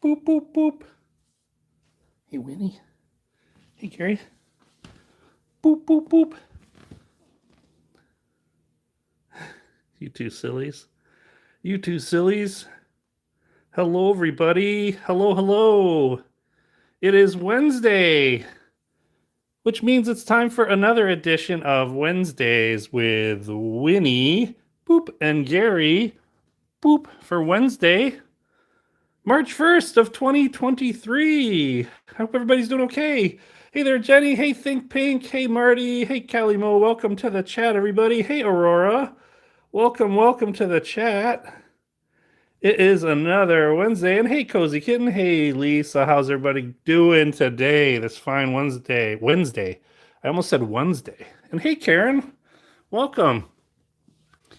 Boop, boop, boop. Hey, Winnie. Hey, Gary. Boop, boop, boop. You two sillies. You two sillies. Hello, everybody. Hello, hello. It is Wednesday, which means it's time for another edition of Wednesdays with Winnie, boop, and Gary, boop, for Wednesday, March 1st of 2023. Hope everybody's doing okay. Hey there, Jenny. Hey, Think Pink. Hey, Marty. Hey, Callie Mo. Welcome to the chat, everybody. Hey, Aurora. Welcome to the chat. It is another Wednesday. And hey, Cozy Kitten. Hey, Lisa. How's everybody doing today? This fine Wednesday. I almost said Wednesday. And hey, Karen. Welcome.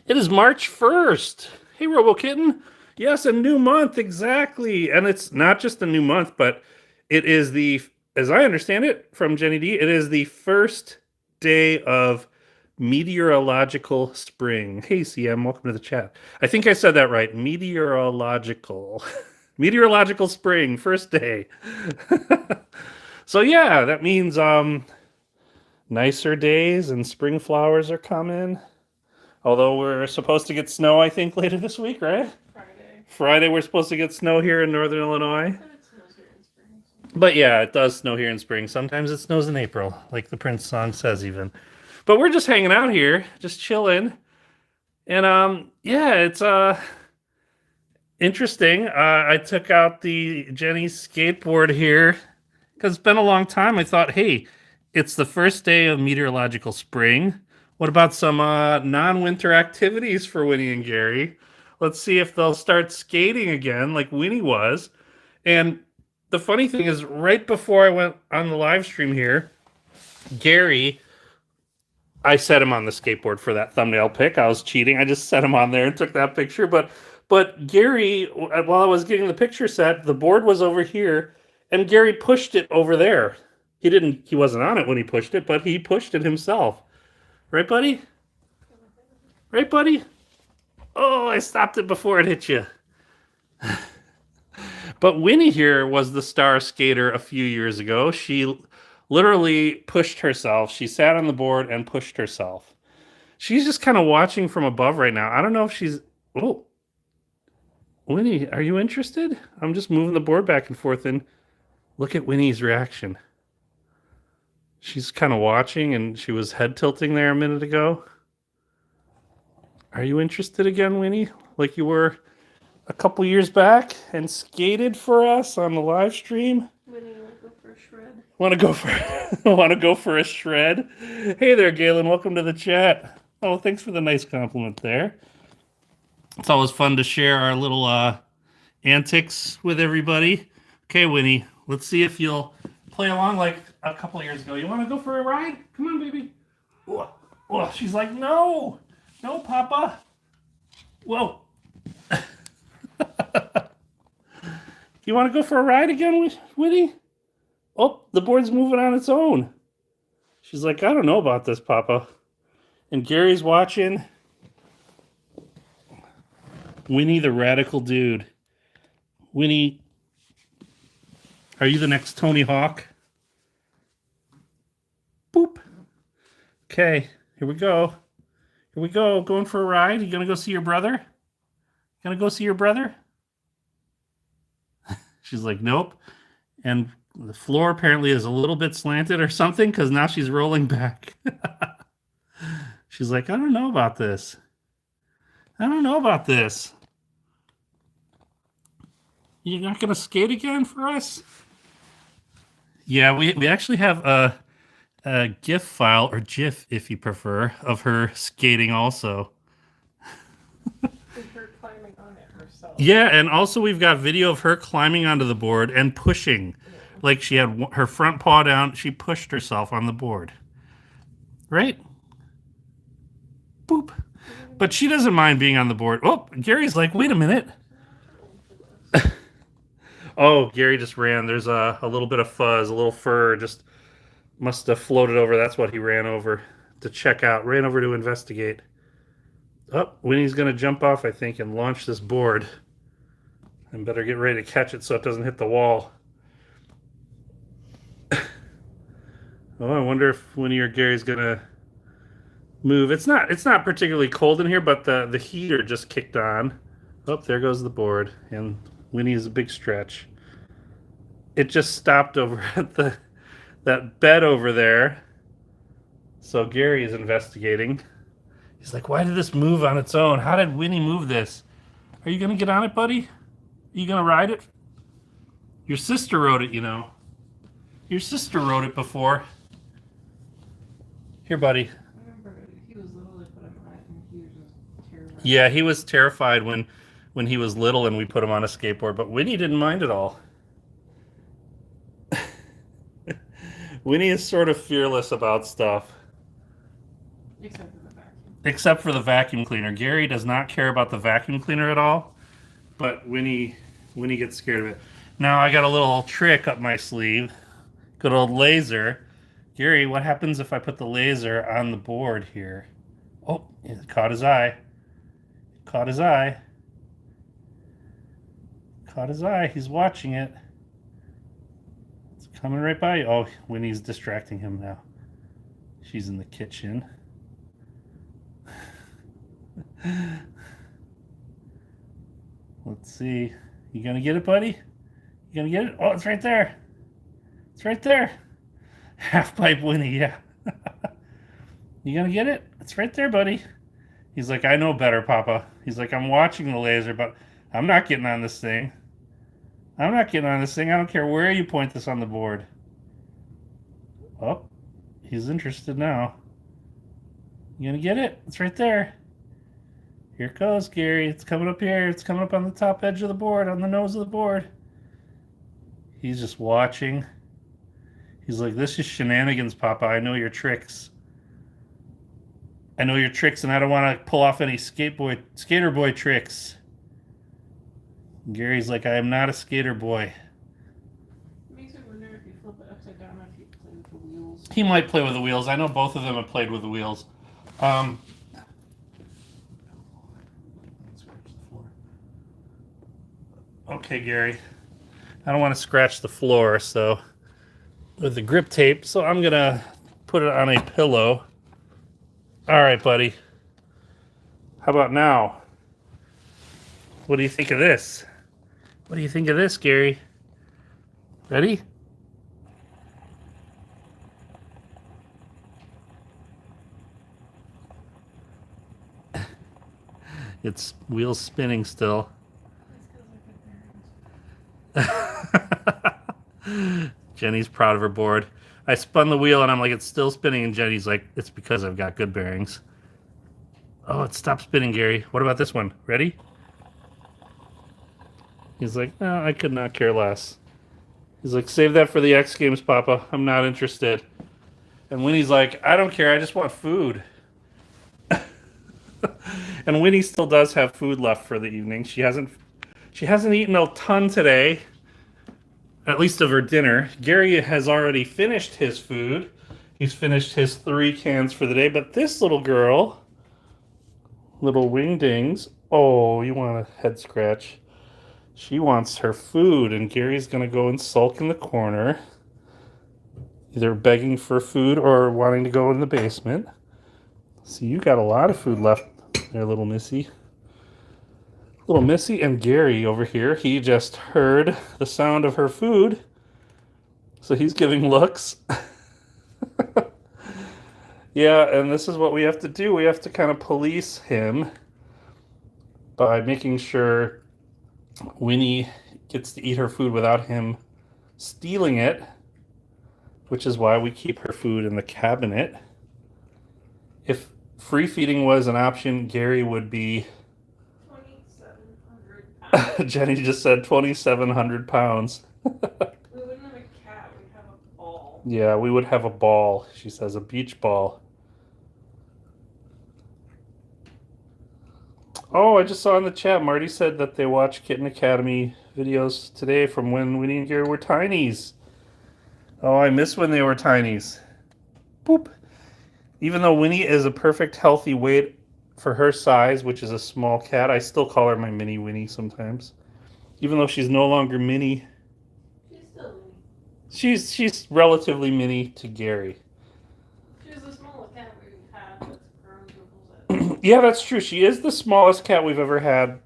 It is March 1st. Hey, Robo Kitten. Yes, a new month, exactly. And it's not just a new month, but it is as I understand it from Jenny D, it is the first day of meteorological spring. Hey, CM, welcome to the chat. I think I said that right. Meteorological. Meteorological spring, first day. So yeah, that means nicer days and spring flowers are coming. Although we're supposed to get snow, I think, later this week, right? Friday we're supposed to get snow here in northern Illinois. And it snows here in spring. But yeah, it does snow here in spring. Sometimes it snows in April, like the Prince song says even. But we're just hanging out here, just chilling. And yeah, it's interesting. I took out the Jenny's skateboard here because it's been a long time. I thought, hey, it's the first day of meteorological spring. What about some non-winter activities for Winnie and Gary? Let's see if they'll start skating again like Winnie was. And the funny thing is, right before I went on the live stream here, Gary, I set him on the skateboard for that thumbnail pic. I was cheating. I just set him on there and took that picture. But Gary, while I was getting the picture set, the board was over here, and Gary pushed it over there. He wasn't on it when he pushed it, but he pushed it himself. Right, buddy? Right, buddy? Oh, I stopped it before it hit you. But Winnie here was the star skater a few years ago. She literally pushed herself. She sat on the board and pushed herself. She's just kind of watching from above right now. I don't know if she's... Oh. Winnie, are you interested? I'm just moving the board back and forth, and look at Winnie's reaction. She's kind of watching, and she was head tilting there a minute ago. Are you interested again, Winnie? Like you were a couple years back and skated for us on the live stream? Winnie, you want to go for a shred? Want to go for a shred? Hey there, Galen. Welcome to the chat. Oh, thanks for the nice compliment there. It's always fun to share our little antics with everybody. Okay, Winnie, let's see if you'll play along like a couple years ago. You want to go for a ride? Come on, baby. Whoa. She's like, no. No, Papa. Whoa. You want to go for a ride again, Winnie? Oh, the board's moving on its own. She's like, I don't know about this, Papa. And Gary's watching. Winnie the radical dude. Winnie, are you the next Tony Hawk? Boop. Okay, here we go. Here we go. Going for a ride. You gonna go see your brother? Gonna go see your brother? She's like, nope. And the floor apparently is a little bit slanted or something because now she's rolling back. She's like, I don't know about this. I don't know about this. You're not going to skate again for us? Yeah, we actually have a GIF file, or GIF if you prefer, of her skating also. With her climbing on it herself. Yeah, and also we've got video of her climbing onto the board and pushing. Yeah. Like she had her front paw down, she pushed herself on the board. Right? Boop. But she doesn't mind being on the board. Oh, Gary's like, wait a minute. Oh, Gary just ran. There's a little bit of fuzz, a little fur just must have floated over. That's what he ran over to check out. Ran over to investigate. Oh, Winnie's going to jump off, I think, and launch this board. And better get ready to catch it so it doesn't hit the wall. Oh, I wonder if Winnie or Gary's gonna move. It's not particularly cold in here, but the heater just kicked on. Oh, there goes the board, and Winnie is a big stretch. It just stopped over at that bed over there. So Gary is investigating. He's like, why did this move on its own? How did Winnie move this? Are you gonna get on it, buddy? Are you gonna ride it? Your sister rode it, you know. Your sister rode it before. Here, buddy. I remember he was little, they put him on it, and he was just terrified. Yeah, he was terrified when he was little and we put him on a skateboard, but Winnie didn't mind at all. Winnie is sort of fearless about stuff. Except for the vacuum. Except for the vacuum cleaner. Gary does not care about the vacuum cleaner at all, but Winnie gets scared of it. Now I got a little trick up my sleeve. Good old laser. Gary, what happens if I put the laser on the board here? Oh, it caught his eye. Caught his eye. Caught his eye. He's watching it. It's coming right by you. Oh, Winnie's distracting him now. She's in the kitchen. Let's see. You gonna get it, buddy? You gonna get it? Oh, it's right there. It's right there. Half pipe Winnie, yeah. You gonna get it? It's right there, buddy. He's like, I know better, Papa. He's like, I'm watching the laser, but I'm not getting on this thing. I'm not getting on this thing. I don't care where you point this on the board. Oh, he's interested now. You gonna get it? It's right there. Here it goes, Gary. It's coming up here. It's coming up on the top edge of the board, on the nose of the board. He's just watching. He's like, this is shenanigans, Papa. I know your tricks. I know your tricks, and I don't want to pull off any skater boy tricks. And Gary's like, I am not a skater boy. It makes me wonder if you flip it upside down, if you play with the wheels. He might play with the wheels. I know both of them have played with the wheels. Okay, Gary. I don't want to scratch the floor, so with the grip tape, so I'm gonna put it on a pillow. All right, buddy. How about now? What do you think of this? What do you think of this, Gary? Ready? It's wheels spinning still. Jenny's proud of her board. I spun the wheel and I'm like, it's still spinning, and Jenny's like, it's because I've got good bearings. Oh, it stopped spinning, Gary. What about this one? Ready? He's like, no, I could not care less. He's like, save that for the X Games, Papa. I'm not interested. And Winnie's like, I don't care. I just want food. And Winnie still does have food left for the evening. She hasn't eaten a ton today, at least of her dinner. Gary has already finished his food. He's finished his 3 cans for the day. But this little girl, little wingdings, oh, you want a head scratch. She wants her food, and Gary's going to go and sulk in the corner, either begging for food or wanting to go in the basement. See, you got a lot of food left there, little missy. Little Missy. And Gary over here, he just heard the sound of her food, so he's giving looks. Yeah, and this is what we have to do. We have to kind of police him by making sure Winnie gets to eat her food without him stealing it, which is why we keep her food in the cabinet. If free feeding was an option, Gary would be 2,700 pounds. Jenny just said 2,700 pounds. We wouldn't have a cat, we'd have a ball. Yeah, we would have a ball. She says a beach ball. Oh, I just saw in the chat, Marty said that they watched Kitten Academy videos today from when Winnie and Gary were tinies. Oh, I miss when they were tinies. Boop. Even though Winnie is a perfect healthy weight for her size, which is a small cat, I still call her my mini Winnie sometimes. Even though she's no longer mini, She's still mini. she's relatively mini to Gary. She's the smallest cat we've had that's grown to a full size. Yeah, that's true. She is the smallest cat we've ever had.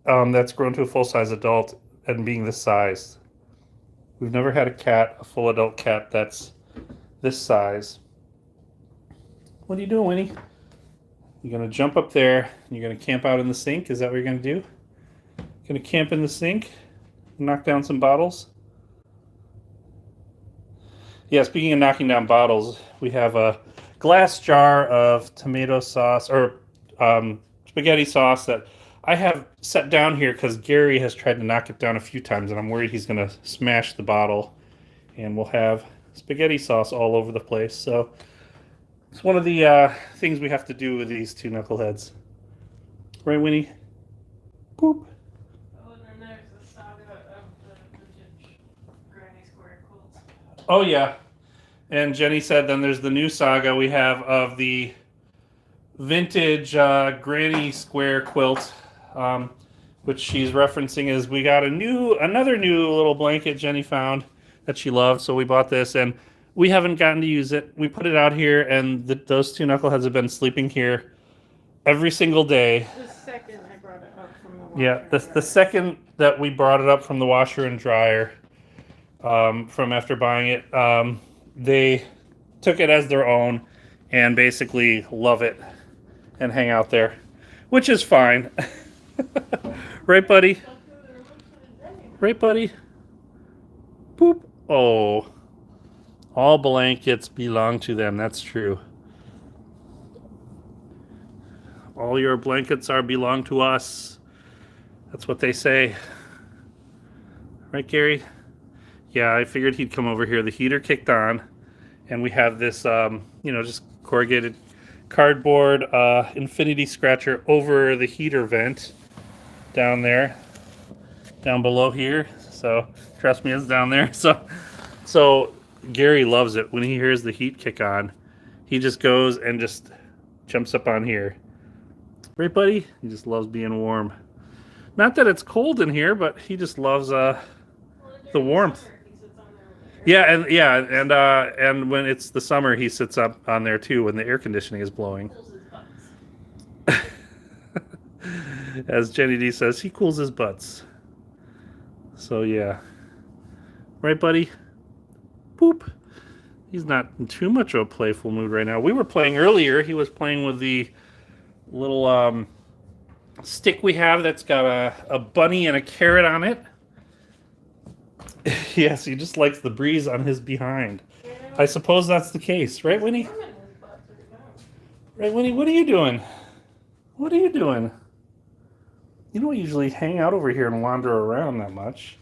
That's grown to a full-size adult and being this size. We've never had a full adult cat that's this size. What are you doing, Winnie? You're gonna jump up there and you're gonna camp out in the sink? Is that what you're gonna do? Gonna camp in the sink? Knock down some bottles? Yeah, speaking of knocking down bottles, we have a glass jar of tomato sauce or spaghetti sauce that I have set down here because Gary has tried to knock it down a few times and I'm worried he's going to smash the bottle and we'll have spaghetti sauce all over the place. So it's one of the things we have to do with these two knuckleheads. Right, Winnie? Boop. Oh, and then there's the saga of the vintage Granny Square quilts. Oh, yeah. And Jenny said then there's the new saga we have of the vintage Granny Square quilt, which she's referencing is we got another new little blanket Jenny found that she loved, so we bought this and we haven't gotten to use it. We put it out here and those two knuckleheads have been sleeping here every single day. The second I brought it up from the washer. Yeah, the second that we brought it up from the washer and dryer, from after buying it, they took it as their own and basically love it and hang out there, which is fine. Right, buddy? Right, buddy? Boop. Oh. All blankets belong to them. That's true. All your blankets belong to us. That's what they say. Right, Gary? Yeah, I figured he'd come over here. The heater kicked on, and we have this, just corrugated cardboard infinity scratcher over the heater vent down there, down below here. So trust me, it's down there. So Gary loves it when he hears the heat kick on. He just goes and just jumps up on here. Right, buddy? He just loves being warm. Not that it's cold in here, but he just loves the warmth. Yeah, and when it's the summer, he sits up on there too when the air conditioning is blowing. As Jenny D says, he cools his butts. So yeah, right, buddy? Boop. He's not in too much of a playful mood right now. We were playing earlier. He was playing with the little stick we have that's got a bunny and a carrot on it. Yes, he just likes the breeze on his behind. I suppose that's the case, right, Winnie? Right, Winnie? What are you doing? What are you doing? You don't usually hang out over here and wander around that much.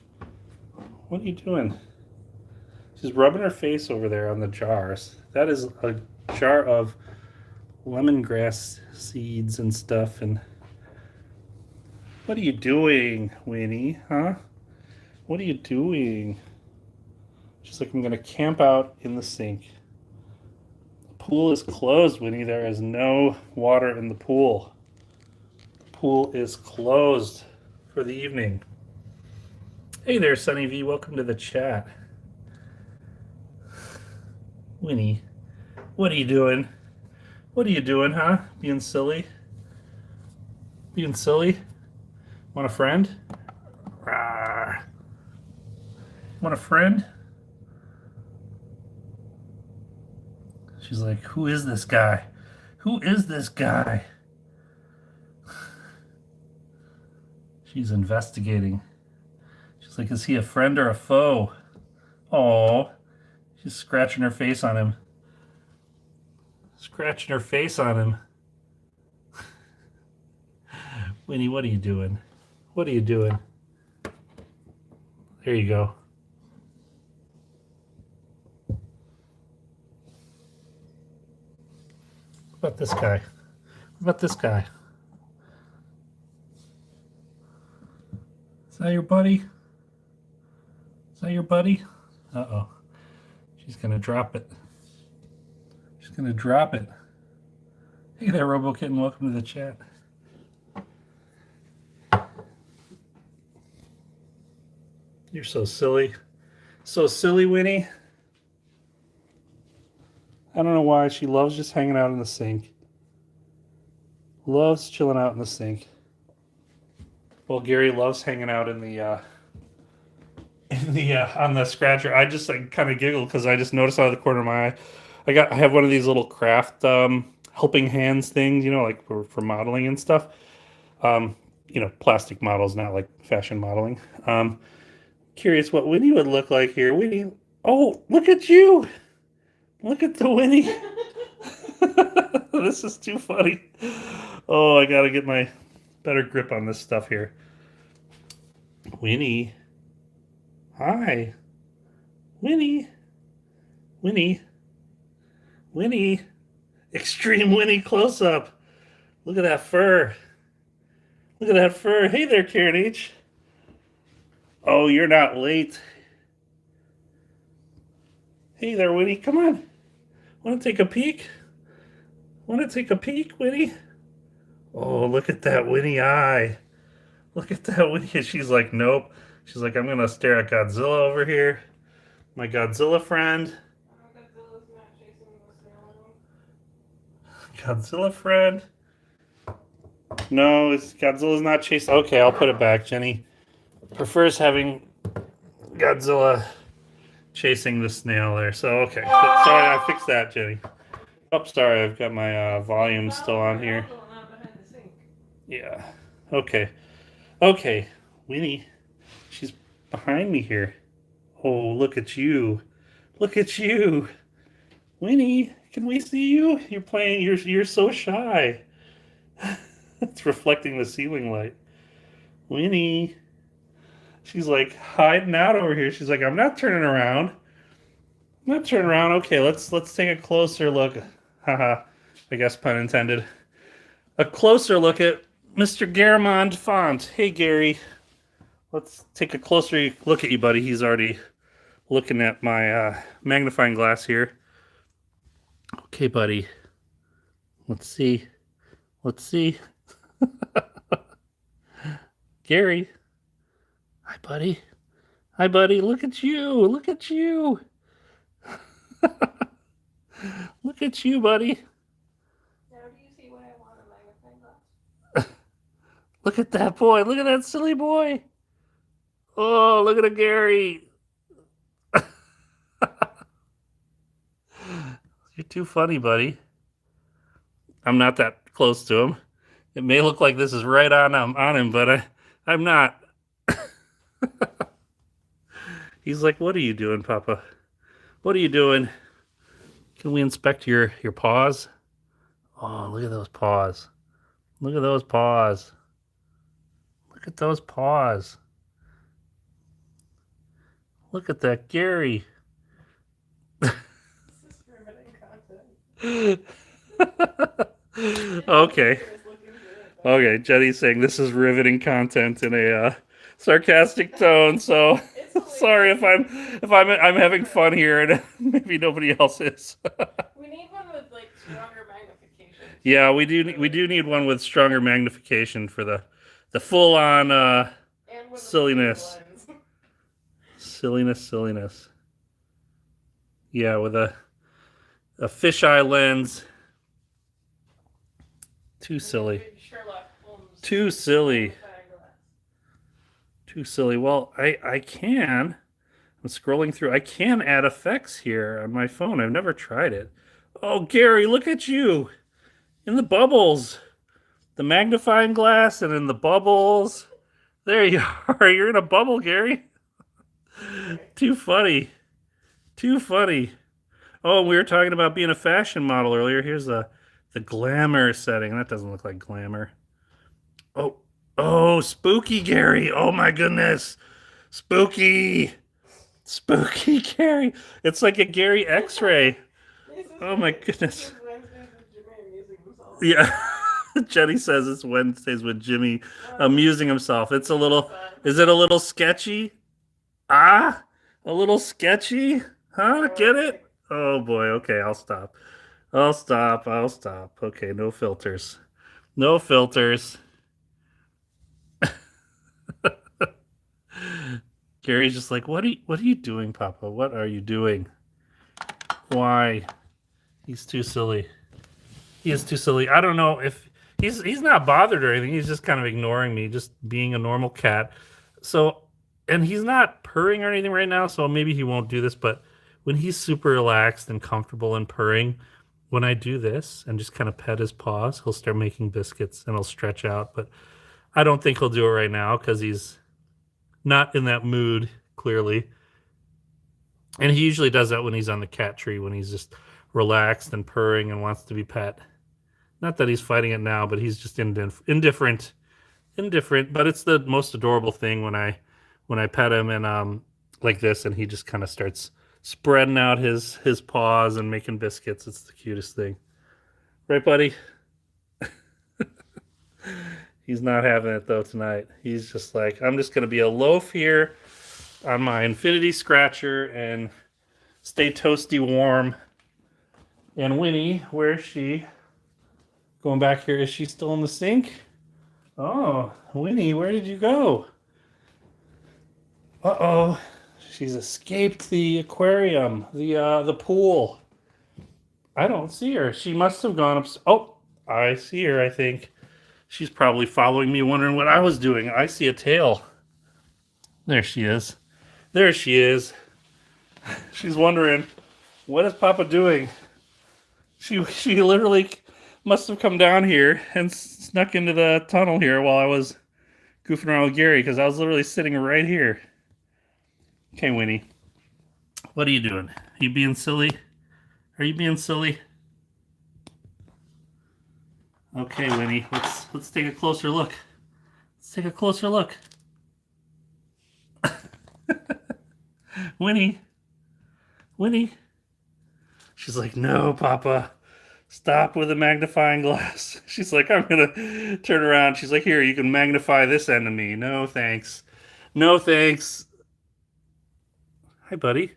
What are you doing? She's rubbing her face over there on the jars. That is a jar of lemongrass seeds and stuff. And what are you doing, Winnie? Huh? What are you doing? She's like, I'm going to camp out in the sink. The pool is closed, Winnie. There is no water in the pool. The pool is closed for the evening. Hey there, Sunny V. Welcome to the chat. Winnie, what are you doing? What are you doing, huh? Being silly? Being silly? Want a friend? Rawr. Want a friend? She's like, who is this guy? Who is this guy? She's investigating. She's like, is he a friend or a foe? Oh, she's scratching her face on him. Scratching her face on him. Winnie, what are you doing? What are you doing? There you go. What about this guy? What about this guy? Is that your buddy? Is that your buddy? Uh-oh. She's going to drop it. She's going to drop it. Hey there, RoboKitten. Welcome to the chat. You're so silly. So silly, Winnie. I don't know why. She loves just hanging out in the sink. Loves chilling out in the sink. Well, Gary loves hanging out in the on the scratcher. I just like kind of giggle because I just noticed out of the corner of my eye. I have one of these little craft helping hands things, like for modeling and stuff. Plastic models, not like fashion modeling. Curious what Winnie would look like here. Winnie, oh, look at you! Look at the Winnie. This is too funny. Oh, I gotta get my better grip on this stuff here. Winnie, hi, Winnie, Winnie, Winnie. Extreme Winnie close up. Look at that fur. Look at that fur. Hey there, Karen H. Oh, you're not late. Hey there, Winnie. Come on. Want to take a peek? Want to take a peek, Winnie? Oh, look at that Winnie eye. Look at that Winnie. And she's like, nope. She's like, I'm going to stare at Godzilla over here. My Godzilla friend. Godzilla's not chasing the snail. Godzilla friend. No, Godzilla's not chasing. Okay, I'll put it back. Jenny prefers having Godzilla chasing the snail there. So, okay. Sorry, I fixed that, Jenny. Oh, sorry, I've got my volume still on here. Yeah. Okay. Okay. Winnie, she's behind me here. Oh, look at you. Look at you. Winnie, can we see you? You're playing, you're so shy. It's reflecting the ceiling light. Winnie. She's like hiding out over here. She's like, I'm not turning around. I'm not turning around. Okay, let's take a closer look. Haha. I guess pun intended. A closer look at Mr. Garamond Font. Hey Gary. Let's take a closer look at you, buddy. He's already looking at my magnifying glass here. Okay, buddy. Let's see. Let's see. Gary. Hi, buddy. Hi, buddy. Look at you. Look at you. Look at you, buddy. Now, do you see what I want in my magnifying glass? Look at that boy. Look at that silly boy. Oh, look at a Gary. You're too funny, buddy. I'm not that close to him. It may look like this is right on him, but I'm not. He's like, what are you doing, Papa? What are you doing? Can we inspect your paws? Oh, look at those paws. Look at those paws. Look at those paws. Look at that, Gary. This is riveting content. Okay. Okay, Jenny's saying this is riveting content in a sarcastic tone. So sorry if I'm having fun here and maybe nobody else is. We need one with like stronger magnification. Yeah, we do need one with stronger magnification for the full on silliness. Silliness. Yeah, with a fisheye lens. Too silly. Too silly. Too silly. Well, I can. I'm scrolling through. I can add effects here on my phone. I've never tried it. Oh, Gary, look at you. In the bubbles. The magnifying glass and in the bubbles. There you are. You're in a bubble, Gary. Too funny. Too funny. Oh, we were talking about being a fashion model earlier. Here's the glamour setting. That doesn't look like glamour. Oh, spooky Gary. Oh my goodness. Spooky. Spooky Gary. It's like a Gary X-ray. Oh my goodness. Yeah. Jenny says it's Wednesdays with Jimmy amusing himself. Is it a little sketchy? A little sketchy? Huh? Get it? Oh boy. Okay, I'll stop. Okay, no filters. No filters. Gary's just like, what are you doing, Papa? What are you doing? Why? He's too silly. He is too silly. I don't know if he's not bothered or anything. He's just kind of ignoring me, just being a normal cat. So, and he's not purring or anything right now, so maybe he won't do this, but when he's super relaxed and comfortable and purring, when I do this and just kind of pet his paws, he'll start making biscuits and he'll stretch out, but I don't think he'll do it right now cuz he's not in that mood clearly. And he usually does that when he's on the cat tree, when he's just relaxed and purring and wants to be pet. Not that he's fighting it now, but he's just indifferent. Indifferent, but it's the most adorable thing when I pet him and like this, and he just kind of starts spreading out his paws and making biscuits. It's the cutest thing, right, buddy? He's not having it though tonight. He's just like, I'm just gonna be a loaf here on my infinity scratcher and stay toasty warm. And Winnie, where is she? Going back here, is she still in the sink? Oh, Winnie, where did you go? Uh-oh. She's escaped the aquarium, the pool. I don't see her. She must have gone up. Oh, I see her, I think. She's probably following me, wondering what I was doing. I see a tail. There she is. There she is. She's wondering, what is Papa doing? She literally must have come down here and snuck into the tunnel here while I was goofing around with Gary, because I was literally sitting right here. Okay, Winnie. What are you doing? Are you being silly? Are you being silly? Okay, Winnie. Let's take a closer look. Let's take a closer look. Winnie. Winnie. She's like, no, Papa. Stop with the magnifying glass. She's like, I'm gonna turn around. She's like, here, you can magnify this end of me. No, thanks. No, thanks. Hi, buddy.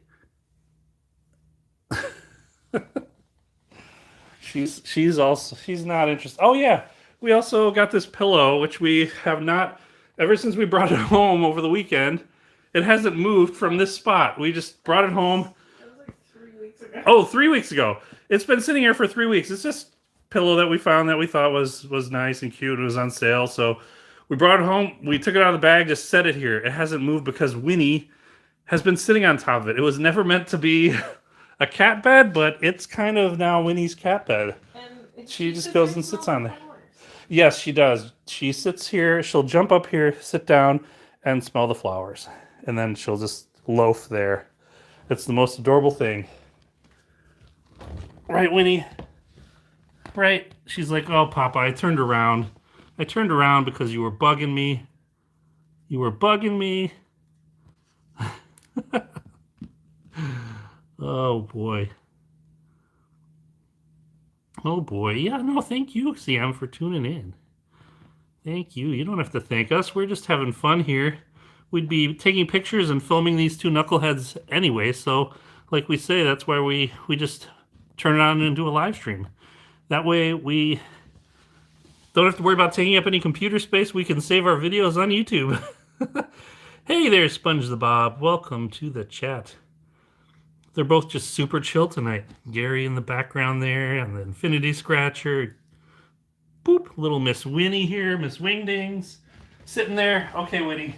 she's not interested. Oh yeah, we also got this pillow, which we have not ever since we brought it home over the weekend. It hasn't moved from this spot. We just brought it home. That was like 3 weeks ago. Oh, 3 weeks ago. It's been sitting here for 3 weeks. It's just pillow that we found that we thought was nice and cute. It was on sale, so we brought it home. We took it out of the bag, just set it here. It hasn't moved because Winnie has been sitting on top of it. It was never meant to be a cat bed, but it's kind of now Winnie's cat bed. And She just goes and sits on there. Yes, she does. She sits here. She'll jump up here, sit down, and smell the flowers. And then she'll just loaf there. It's the most adorable thing. Right, Winnie? Right? She's like, oh, Papa, I turned around. I turned around because you were bugging me. You were bugging me. Oh, boy. Oh, boy. Yeah, no, thank you, Sam, for tuning in. Thank you. You don't have to thank us. We're just having fun here. We'd be taking pictures and filming these two knuckleheads anyway, so like we say, that's why we just turn it on and do a live stream. That way we don't have to worry about taking up any computer space. We can save our videos on YouTube. Hey there, Sponge the Bob. Welcome to the chat. They're both just super chill tonight. Gary in the background there, and the Infinity Scratcher. Boop, little Miss Winnie here, Miss Wingdings. Sitting there. Okay, Winnie.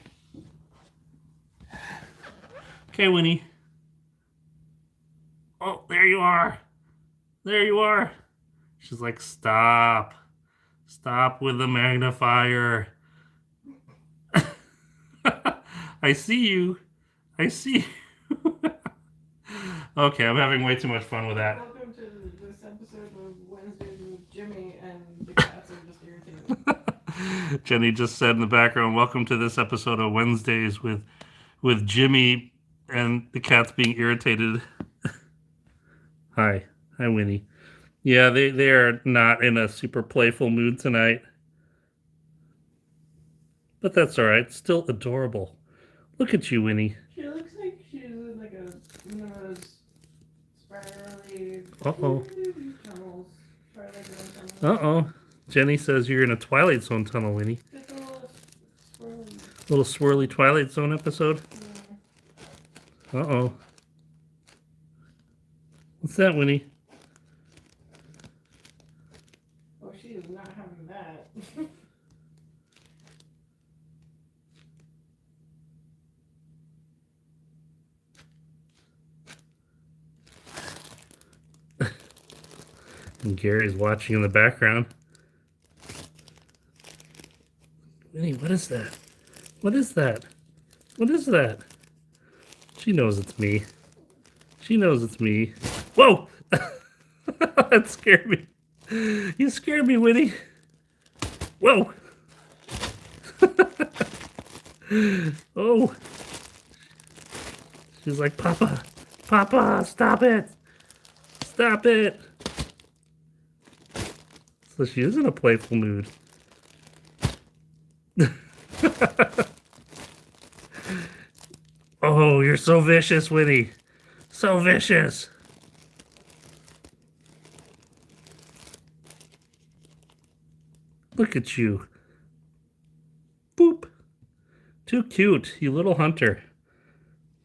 Okay, Winnie. Oh, there you are. There you are. She's like, stop. Stop with the magnifier. I see you. I see you. Okay, I'm having way too much fun with that. Welcome to this episode of Wednesdays with Jimmy, and the cats are just irritated. Jenny just said in the background, welcome to this episode of Wednesdays with Jimmy and the cats being irritated. Hi. Hi, Winnie. Yeah, they are not in a super playful mood tonight. But that's all right. Still adorable. Look at you, Winnie. She looks like she's in like one of those spirally Uh-oh. tunnels. Twilight Zone tunnels. Uh-oh. Jenny says you're in a Twilight Zone tunnel, Winnie. Just a little swirly. Little swirly Twilight Zone episode. Yeah. Uh-oh. What's that, Winnie? Oh, she is not having that. And Gary is watching in the background. Winnie, what is that? What is that? What is that? She knows it's me. She knows it's me. Whoa! That scared me. You scared me, Winnie. Whoa! Oh! She's like, Papa! Papa, stop it! Stop it! So she is in a playful mood. Oh, you're so vicious, Winnie. So vicious. Look at you. Boop. Too cute, you little hunter.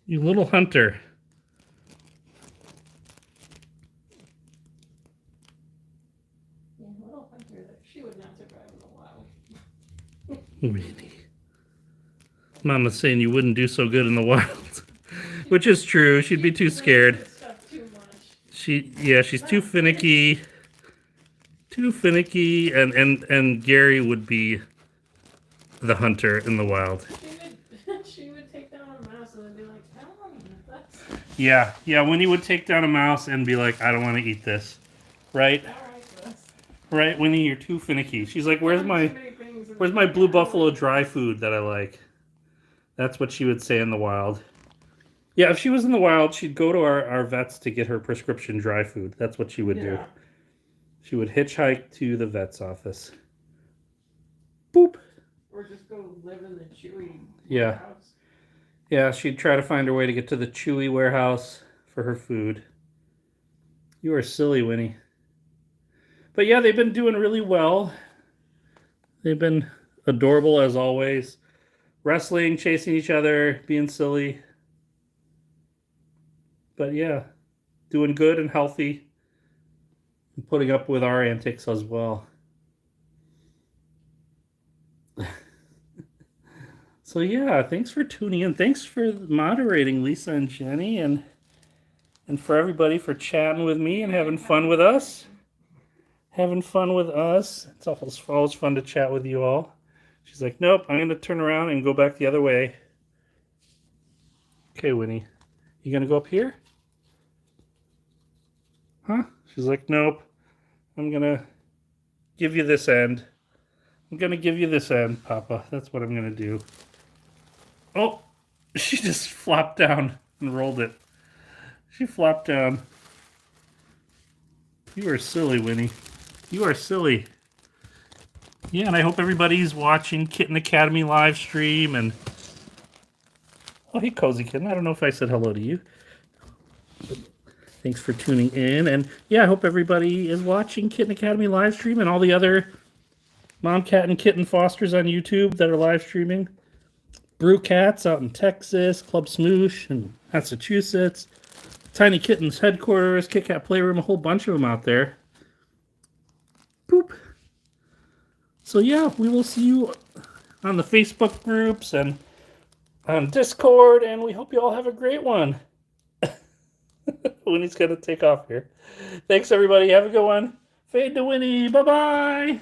You little hunter. Yeah, little hunter, that she would not survive in the wild. Winnie. Mama's saying you wouldn't do so good in the wild. Which is true. She'd be too scared. Stuff too much. She's too finicky. Too finicky, and Gary would be the hunter in the wild. She would take down a mouse and then be like, I don't want to eat this. Yeah, Winnie would take down a mouse and be like, I don't want to eat this. Right? Right, Winnie, you're too finicky. She's like, where's my blue buffalo dry food that I like? That's what she would say in the wild. Yeah, if she was in the wild, she'd go to our vets to get her prescription dry food. That's what she would do. She would hitchhike to the vet's office. Boop. Or just go live in the Chewy house. Yeah, she'd try to find her way to get to the Chewy warehouse for her food. You are silly, Winnie. But yeah, they've been doing really well. They've been adorable as always. Wrestling, chasing each other, being silly. But yeah, doing good and healthy. And putting up with our antics as well. So yeah, thanks for tuning in. Thanks for moderating, Lisa and Jenny, and for everybody for chatting with me and having fun with us. Having fun with us. It's always fun to chat with you all. She's like, nope, I'm going to turn around and go back the other way. Okay, Winnie. You going to go up here? Huh? She's like, nope. I'm going to give you this end. I'm going to give you this end, Papa. That's what I'm going to do. Oh, she just flopped down and rolled it. She flopped down. You are silly, Winnie. You are silly. Yeah, and I hope everybody's watching Kitten Academy live stream. And oh, hey, Cozy Kitten. I don't know if I said hello to you. But thanks for tuning in. And yeah, I hope everybody is watching Kitten Academy live stream and all the other Mom Cat and Kitten Fosters on YouTube that are live streaming. Brew Cats out in Texas, Club Smoosh in Massachusetts, Tiny Kittens Headquarters, Kit Kat Playroom, a whole bunch of them out there. Boop. So yeah, we will see you on the Facebook groups and on Discord, and we hope you all have a great one. Winnie's going to take off here. Thanks, everybody. Have a good one. Fade to Winnie. Bye-bye.